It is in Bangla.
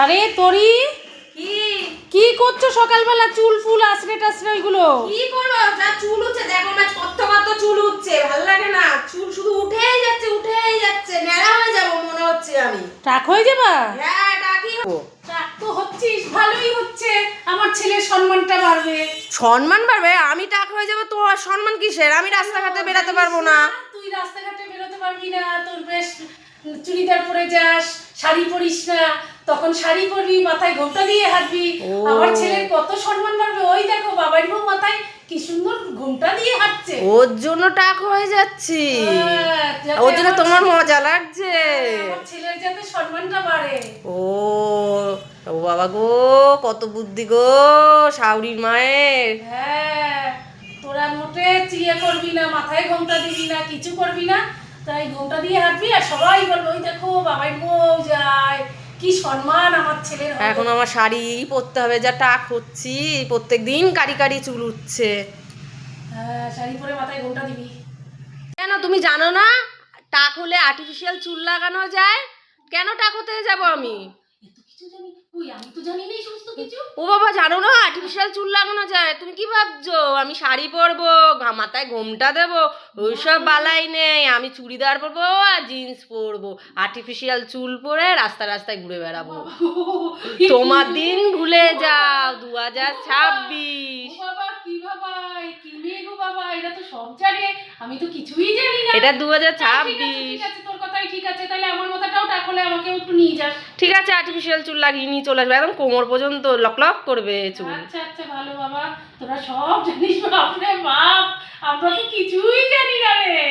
আরে তোরি কি কি করছো সকালবেলা? চুল ফুল আসরে টাসরে ওইগুলো কি করবো? যা চুল উঠছে দেখো না, কত কত চুল উঠছে, ভালো লাগে না। চুল শুধু উঠেই যাচ্ছে, ন্যাড়া হয়ে যাবো মনে হচ্ছে আমি। টাক হয়ে যাবা? হ্যাঁ টাকি হবো। টাক তো হচ্ছিস, ভালোই হচ্ছে। আমার ছেলের সম্মানটা বাড়বে। সম্মান বাড়বে? আমি টাক হয়ে যাবো তো আর সম্মান কিসের? আমি রাস্তাঘাটে বেরাতে পারবো না। তুই রাস্তাঘাটে বেরোতে পারবি না, তোর বেশ চুড়িদার পরে যাস, শাড়ি পরিস না। তখন শাড়ি পরবি, মাথায় ঘোমটা দিয়ে হাঁটবি। আমার ছেলের কত সম্মান বাড়বে। ওই দেখো বাবার বউ মাথায় কি সুন্দর ঘোমটা দিয়ে হাঁটছে। ওর জন্য টাক হয়ে যাচ্ছি, ওর জন্য তোমার মজা লাগছে। আমার ছেলের যাতে সম্মানটা বাড়ে। ও ও বাবা গো, কত বুদ্ধি গো শাউরির মায়ের। হ্যাঁ, তোরা মোটে চিয়ে করবি না, মাথায় ঘোমটা দিবি না, কিছু করবি না। তাই ঘোমটা দিয়ে হাঁটবি আর সবাই বলবে ওই দেখো বাবার বউ যায়, কি সম্মান আমার ছেলের হবে। এখন আমার শাড়ি পরতে হবে, যা টাক হচ্ছি, প্রত্যেকদিন কারি কারি চুল উঠছে। হ্যাঁ, শাড়ি পরে মাথায় ঘোমটা দিবি। কেন তুমি জানো না টাক হলে আর্টিফিশিয়াল চুল লাগানো যায়? কেন টাক হতে যাব আমি? এত কিছু জানি? কই, আমি তো জানি না এই সমস্ত কিছু। ও বাবা, জানো না আর্টিফিশিয়াল চুল লাগানো যায়? তুমি কি ভাবছো আমি শাড়ি পরবো, মাথায় ঘোমটা দেবো? ওইসব বালাই নেই। আমি চুড়িদার পরবো আর জিন্স পরবো, আর্টিফিশিয়াল চুল পরে রাস্তায় ঘুরে বেড়াবো। তোমার দিন ভুলে যাও, 2026। বাবা কি বাবা, কি মেয়ে গো বাবা, এটা তো সব জানে, আমি তো কিছুই জানি না। এটা ঠিক 2026। আছে, তোর কথাই ঠিক আছে। তাহলে আমার মাথাটাও টাক হলে আমাকে একটু নিয়ে যাস। ঠিক আছে, আর্টিফিশিয়াল চুল লাগিয়ে নিয়ে চলে আসবে, একদম কোমর পর্যন্ত লক করবে চুল। আচ্ছা আচ্ছা, ভালো বাবা, তোরা সব জানিস। বাপরে বাপ, আমরা তো কিছুই জানি না রে।